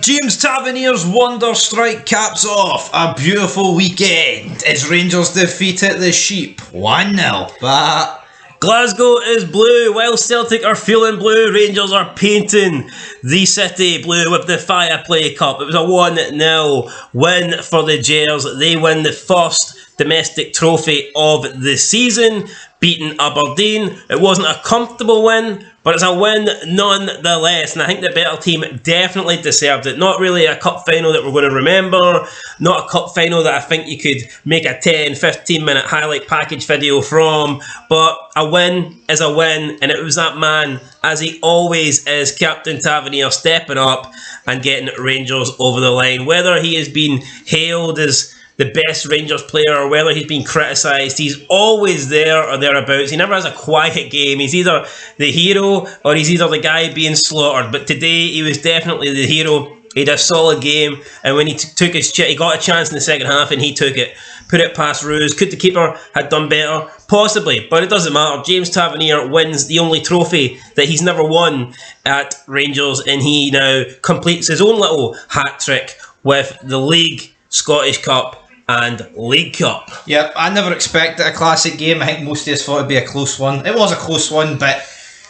James Tavernier's wonder strike caps off a beautiful weekend as Rangers defeated the Sheep 1-0. But Glasgow is blue, while Celtic are feeling blue. Rangers are painting the city blue with the Viaplay Cup. It was a 1-0 win for the Jers. They win the first domestic trophy of the season, beating Aberdeen. It wasn't a comfortable win, but it's a win nonetheless, and I think the better team definitely deserved it. Not really a cup final that we're going to remember, not a cup final that I think you could make a 10-15 minute highlight package video from, but a win is a win, and it was that man, as he always is, Captain Tavernier, stepping up and getting Rangers over the line. Whether he has been hailed as the best Rangers player or whether he's been criticised, he's always there or thereabouts. He never has a quiet game. He's either the hero or he's either the guy being slaughtered. But today he was definitely the hero. He had a solid game, and when he took his he got a chance in the second half and he took it. Put it past Roos. Could the keeper have done better? Possibly, but it doesn't matter. James Tavernier wins the only trophy that he's never won at Rangers, and he now completes his own little hat trick with the League, Scottish Cup and League Cup. Yep, I never expected a classic game. I think most of us thought it'd be a close one. It was a close one, but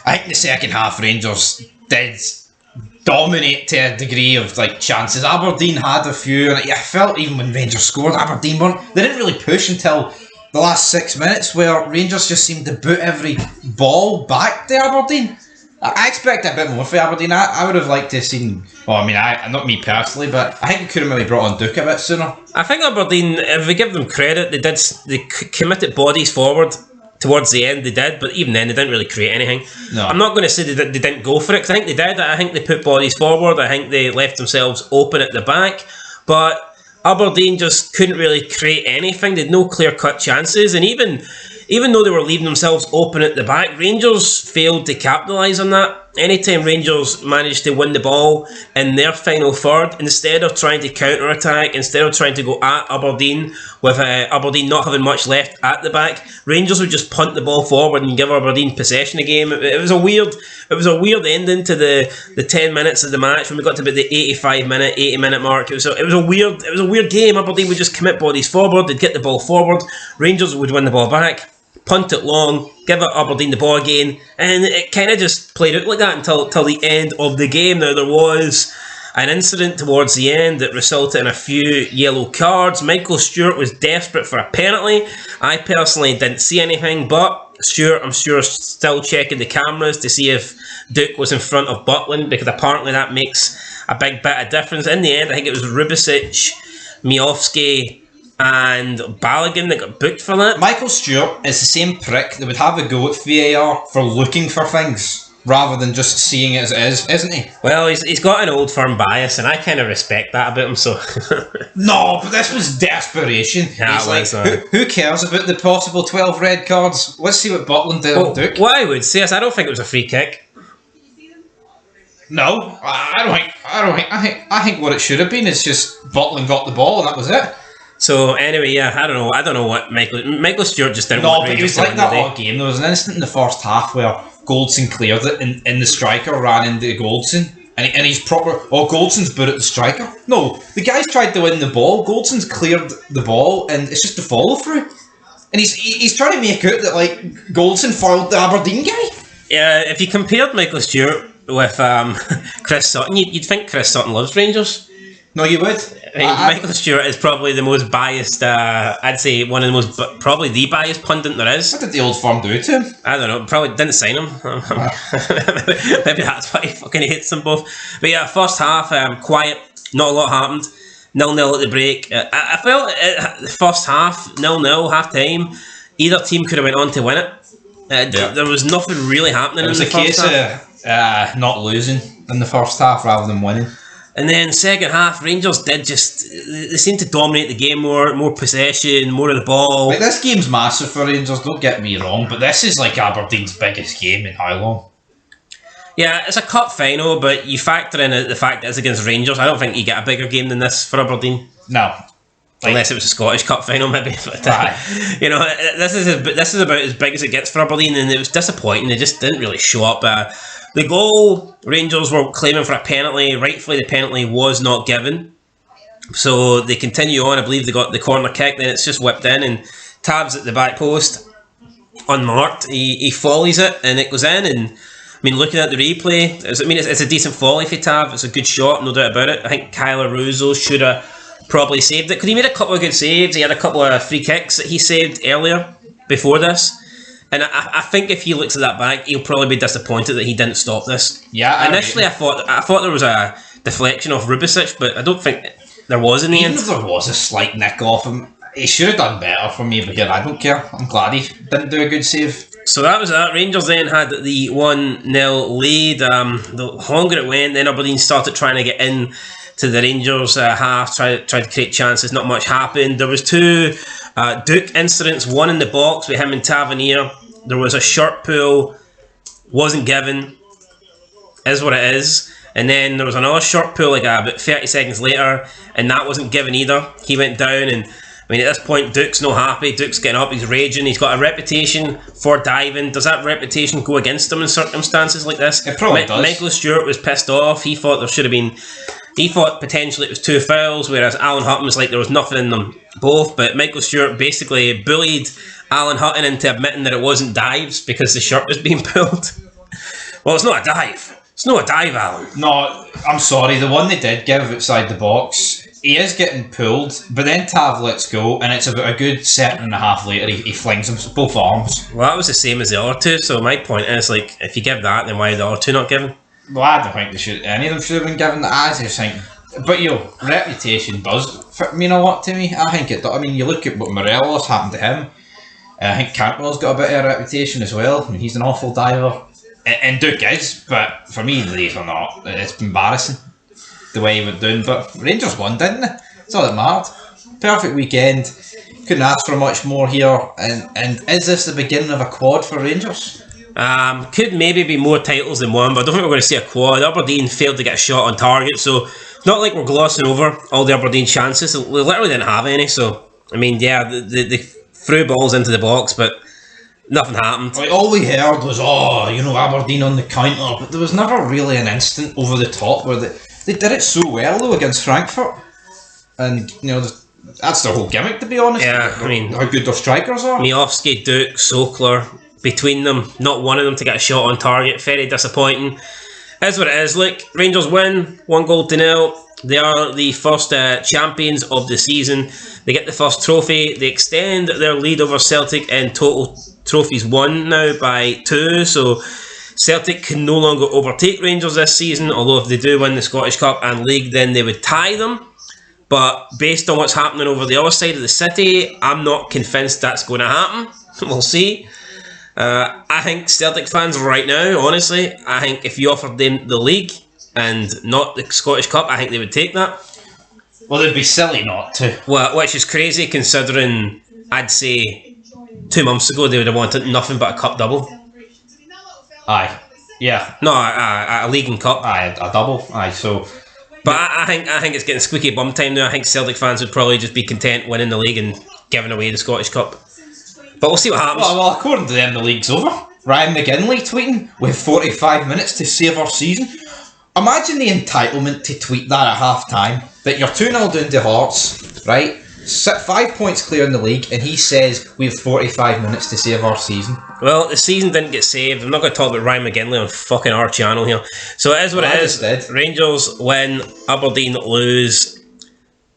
I think the second half Rangers did dominate to a degree of chances. Aberdeen had a few, and I felt even when Rangers scored, Aberdeen they didn't really push until the last 6 minutes, where Rangers just seemed to boot every ball back to Aberdeen. I expect a bit more for Aberdeen. I would have liked to have seen, not me personally, but I think we could have maybe brought on Duke a bit sooner. I think Aberdeen, if we give them credit, they committed bodies forward towards the end. They did, but even then they didn't really create anything. No. I'm not going to say they didn't go for it, because I think they did. I think they put bodies forward. I think they left themselves open at the back, but Aberdeen just couldn't really create anything. They had no clear-cut chances, and even though they were leaving themselves open at the back, Rangers failed to capitalise on that. Anytime Rangers managed to win the ball in their final third, instead of trying to counter-attack, instead of trying to go at Aberdeen, with Aberdeen not having much left at the back, Rangers would just punt the ball forward and give Aberdeen possession of the game. It was a weird ending to the 10 minutes of the match when we got to about the 80 minute mark. It was a weird game. Aberdeen would just commit bodies forward, they'd get the ball forward, Rangers would win the ball back, punt it long, give Aberdeen the ball again, and it kind of just played out like that until the end of the game. Now, there was an incident towards the end that resulted in a few yellow cards. Michael Stewart was desperate for a penalty. I personally didn't see anything, but Stewart, I'm sure, is still checking the cameras to see if Duke was in front of Butland, because apparently that makes a big bit of difference. In the end, I think it was Rubicic, Miofsky and Balogun that got booked for that. Michael Stewart is the same prick that would have a go at VAR for looking for things rather than just seeing it as it is, isn't he? Well, he's got an old firm bias, and I kind of respect that about him, so... No, but this was desperation. Yeah, he's who cares about the possible 12 red cards? Let's see what Butland did on Duke. What I would say is I don't think it was a free kick. No, I think what it should have been is just Butland got the ball and that was it. So anyway, yeah, I don't know what Michael Stewart just didn't want Rangers to win that all game. There was an instant in the first half where Goldson cleared it and the striker ran into Goldson and he's proper. Oh, Goldson's put at the striker. No, the guy's tried to win the ball. Goldson's cleared the ball and it's just a follow through. And he's trying to make out that Goldson fouled the Aberdeen guy. Yeah, if you compared Michael Stewart with Chris Sutton, you'd think Chris Sutton loves Rangers. No, you would. Michael Stewart is probably the most biased, I'd say one of the most, probably the biased pundit there is. What did the old firm do to him? I don't know, probably didn't sign him. Maybe that's why he fucking hates them both. But yeah, first half, quiet, not a lot happened. 0-0 at the break. I felt the first half, 0-0, half time, either team could have went on to win it. There was nothing really happening in the first half. It was a case of not losing in the first half rather than winning. And then second half, Rangers they seemed to dominate the game more possession, more of the ball. This game's massive for Rangers, don't get me wrong, but this is Aberdeen's biggest game in how long? Yeah, it's a cup final, but you factor in the fact that it's against Rangers. I don't think you get a bigger game than this for Aberdeen. No. Unless it was a Scottish Cup final, maybe. But, you know, this is about as big as it gets for Aberdeen, and it was disappointing. They just didn't really show up. The goal, Rangers were claiming for a penalty. Rightfully, the penalty was not given. So they continue on. I believe they got the corner kick, then it's just whipped in, and Tab's at the back post, unmarked. He volleys it, and it goes in. And I mean, looking at the replay, it's a decent volley for Tab. It's a good shot, no doubt about it. I think Kyler Russo should have probably saved it, because he made a couple of good saves. He had a couple of free kicks that he saved earlier before this. And I think if he looks at that back, he'll probably be disappointed that he didn't stop this. Yeah. Initially, I thought there was a deflection off Rubicic, but I don't think there was in the end. Even if there was a slight nick off him, he should have done better for me, but I don't care. I'm glad he didn't do a good save. So that was that. Rangers then had the 1-0 lead. The longer it went, then Aberdeen started trying to get in to the Rangers half, tried to create chances. Not much happened. There was two Duke incidents, one in the box with him and Tavernier. There was a shirt pull, wasn't given, is what it is. And then there was another shirt pull like about 30 seconds later, and that wasn't given either. He went down, and I mean, at this point, Duke's not happy. Duke's getting up, he's raging. He's got a reputation for diving. Does that reputation go against him in circumstances like this? It probably does. Michael Stewart was pissed off. He thought there should have been... He thought potentially it was 2 fouls, whereas Alan Hutton was like there was nothing in them both. But Michael Stewart basically bullied Alan Hutton into admitting that it wasn't dives because the shirt was being pulled. Well, it's not a dive. It's not a dive, Alan. No, I'm sorry. The one they did give outside the box, he is getting pulled, but then Tav lets go, and it's about a good second and a half later, he flings him both arms. Well, that was the same as the other two, so my point is, like, if you give that, then why are the other two not given? Well, I don't think any of them should have been given that. I just think, but reputation does mean a lot to me. I think it does. I mean, you look at what Morelos happened to him. I think Cantwell's got a bit of a reputation as well. I mean, he's an awful diver. And Duke is, but for me, these are not. It's embarrassing the way he went down. But Rangers won, didn't they? That's all that mattered. Perfect weekend. Couldn't ask for much more here. And is this the beginning of a quad for Rangers? Could maybe be more titles than one, but I don't think we're going to see a quad. Aberdeen failed to get a shot on target, so it's not like we're glossing over all the Aberdeen chances. They literally didn't have any. So I mean, yeah, they threw balls into the box, but nothing happened. Like, all we heard was, Aberdeen on the counter, but there was never really an instant over the top where they did it so well though against Frankfurt, and that's their whole gimmick, to be honest. Yeah, I mean, how good their strikers are. Miofsky, Duke, Sokler, between them, not one of them to get a shot on target. Very disappointing. Is what it is. Look, Rangers win 1-0. They are the first champions of the season. They get the first trophy. They extend their lead over Celtic in total trophies won now by 2. So Celtic can no longer overtake Rangers this season. Although if they do win the Scottish Cup and League, then they would tie them. But based on what's happening over the other side of the city, I'm not convinced that's going to happen. We'll see. I think Celtic fans right now, honestly, I think if you offered them the league and not the Scottish Cup, I think they would take that. Well, they'd be silly not to. Well, which is crazy considering I'd say 2 months ago they would have wanted nothing but a cup double. Aye. Yeah. No, a league and cup. Aye, a double. Aye, so... But I think it's getting squeaky bum time now. I think Celtic fans would probably just be content winning the league and giving away the Scottish Cup. But we'll see what happens. Well, according to them, the league's over. Ryan McGinley tweeting, "We have 45 minutes to save our season." Imagine the entitlement to tweet that at half time, that you're 2-0 down to Hearts, right? 5 points clear in the league, and he says we have 45 minutes to save our season. Well, the season didn't get saved. I'm not going to talk about Ryan McGinley on fucking our channel here. So it is what it is. Rangers win, Aberdeen lose.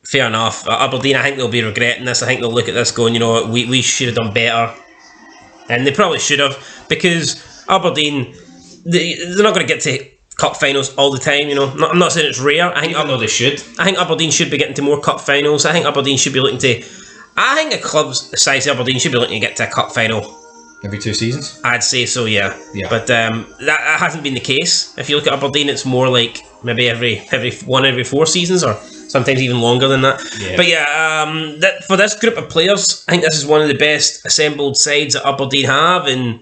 Fair enough. Aberdeen, I think they'll be regretting this. I think they'll look at this going, we should have done better. And they probably should have, because Aberdeen, they're not going to get to cup finals all the time, I'm not saying it's rare. I think they should. I think Aberdeen should be getting to more cup finals. I think Aberdeen should be looking to... I think a club's the size of Aberdeen should be looking to get to a cup final. Every 2 seasons? I'd say so, yeah. But that hasn't been the case. If you look at Aberdeen, it's more like maybe every 4 seasons, or sometimes even longer than that. Yeah. But for this group of players, I think this is one of the best assembled sides that Aberdeen have, and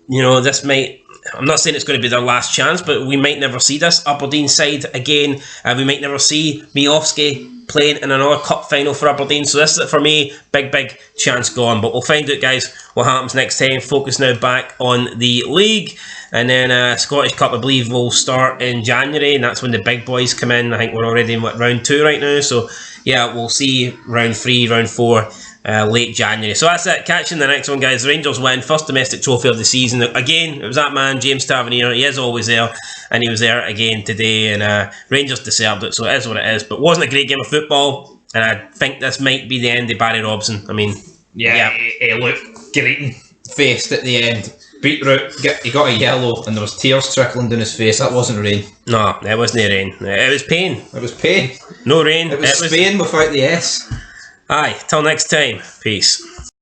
this might... I'm not saying it's going to be their last chance, but we might never see this Aberdeen side again. We might never see Miofsky playing in another cup final for Aberdeen. So this is, for me, big chance gone. But we'll find out, guys, what happens next time. Focus now back on the league. And then Scottish Cup, I believe, will start in January. And that's when the big boys come in. I think we're already in round 2 right now. So, yeah, we'll see round 3, round 4. Late January. So that's it. Catch you in the next one, guys. The Rangers win. First domestic trophy of the season. Again, it was that man, James Tavernier. He is always there. And he was there again today. And Rangers deserved it. So it is what it is. But it wasn't a great game of football. And I think this might be the end of Barry Robson. I mean, yeah. He looked great faced at the end. Beetroot, he got a yellow and there was tears trickling down his face. That wasn't rain. No, it wasn't rain. It was pain. It was pain. No rain. It was Spain without the S. Aye, till next time. Peace.